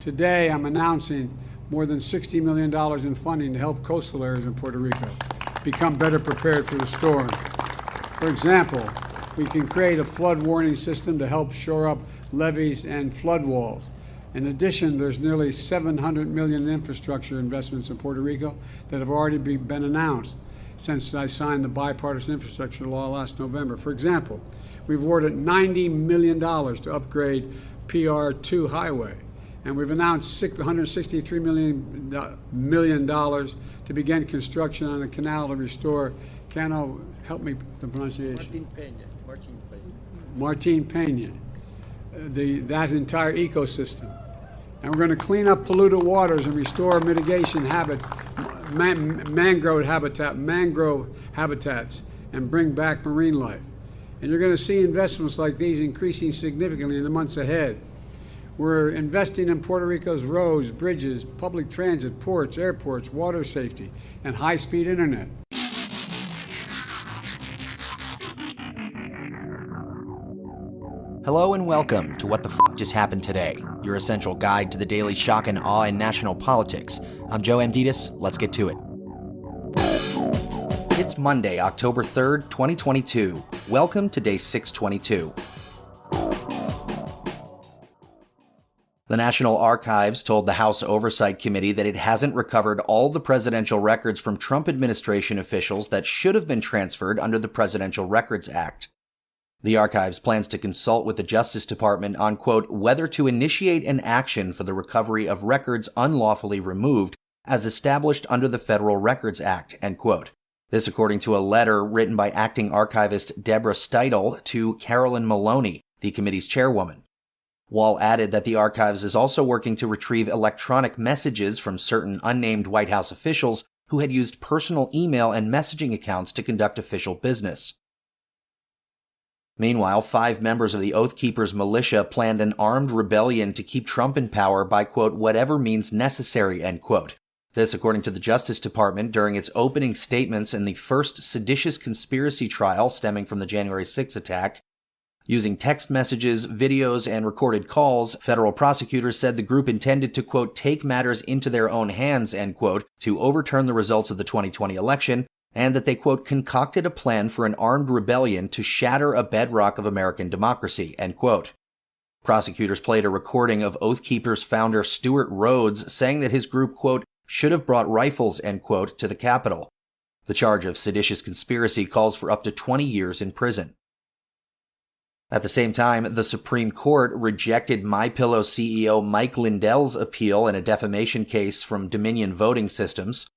Today, I'm announcing more than $60 million in funding to help coastal areas in Puerto Rico become better prepared for the storm. For example, we can create a flood warning system to help shore up levees and flood walls. In addition, there's nearly $700 million in infrastructure investments in Puerto Rico that have already been announced since I signed the bipartisan infrastructure law last November. For example, we've awarded $90 million to upgrade PR2 highway, and we've announced $163 million to begin construction on a canal to restore help me with the pronunciation. Martin Peña. That entire ecosystem. And we're going to clean up polluted waters and restore mitigation mangrove habitats and bring back marine life. And you're going to see investments like these increasing significantly in the months ahead. We're investing in Puerto Rico's roads, bridges, public transit, ports, airports, water safety, and high-speed internet. Hello and welcome to What the F*** Just Happened Today, your essential guide to the daily shock and awe in national politics. I'm Joe Amditis. Let's get to it. It's Monday, October 3rd, 2022. Welcome to day 622. The National Archives told the House Oversight Committee that it hasn't recovered all the presidential records from Trump administration officials that should have been transferred under the Presidential Records Act. The Archives plans to consult with the Justice Department on, quote, whether to initiate an action for the recovery of records unlawfully removed as established under the Federal Records Act, end quote. This according to a letter written by acting archivist Deborah Steitel to Carolyn Maloney, the committee's chairwoman. Wall added that the Archives is also working to retrieve electronic messages from certain unnamed White House officials who had used personal email and messaging accounts to conduct official business. Meanwhile, 5 members of the Oath Keepers militia planned an armed rebellion to keep Trump in power by, quote, whatever means necessary, end quote. This according to the Justice Department during its opening statements in the first seditious conspiracy trial stemming from the January 6 attack. Using text messages, videos, and recorded calls, federal prosecutors said the group intended to, quote, take matters into their own hands, end quote, to overturn the results of the 2020 election, and that they, quote, concocted a plan for an armed rebellion to shatter a bedrock of American democracy, end quote. Prosecutors played a recording of Oath Keepers founder Stuart Rhodes saying that his group, quote, should have brought rifles, end quote, to the Capitol. The charge of seditious conspiracy calls for up to 20 years in prison.At the same time, the Supreme Court rejected MyPillow CEO Mike Lindell's appeal in a defamation case from Dominion Voting Systems.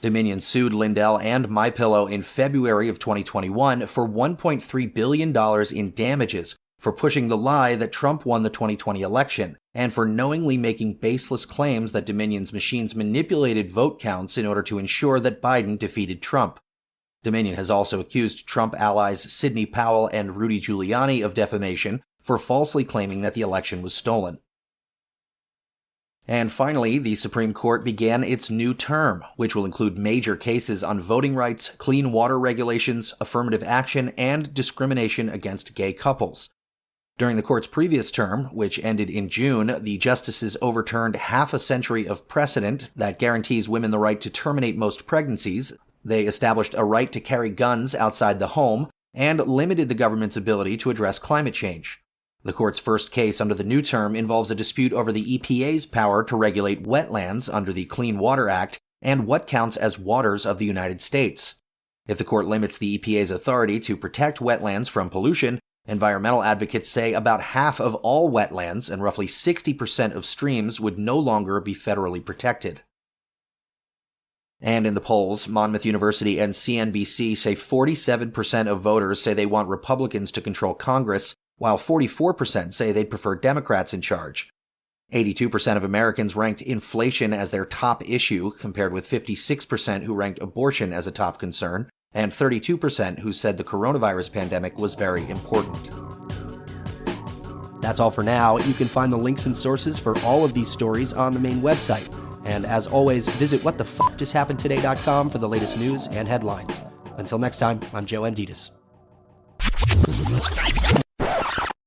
Dominion sued Lindell and MyPillow in February of 2021 for $1.3 billion in damages for pushing the lie that Trump won the 2020 election, and for knowingly making baseless claims that Dominion's machines manipulated vote counts in order to ensure that Biden defeated Trump.Dominion has also accused Trump allies Sidney Powell and Rudy Giuliani of defamation for falsely claiming that the election was stolen. And finally, the Supreme Court began its new term, which will include major cases on voting rights, clean water regulations, affirmative action, and discrimination against gay couples. During the court's previous term, which ended in June, the justices overturned half a century of precedent that guarantees women the right to terminate most pregnancies.They established a right to carry guns outside the home and limited the government's ability to address climate change. The court's first case under the new term involves a dispute over the EPA's power to regulate wetlands under the Clean Water Act and what counts as waters of the United States. If the court limits the EPA's authority to protect wetlands from pollution, environmental advocates say about half of all wetlands and roughly 60% of streams would no longer be federally protected.And in the polls, Monmouth University and CNBC say 47% of voters say they want Republicans to control Congress, while 44% say they'd prefer Democrats in charge. 82% of Americans ranked inflation as their top issue, compared with 56% who ranked abortion as a top concern, and 32% who said the coronavirus pandemic was very important. That's all for now. You can find the links and sources for all of these stories on the main website.And as always, visit whatthefjusthappenedtoday.com for the latest news and headlines. Until next time, I'm Joe Amditis.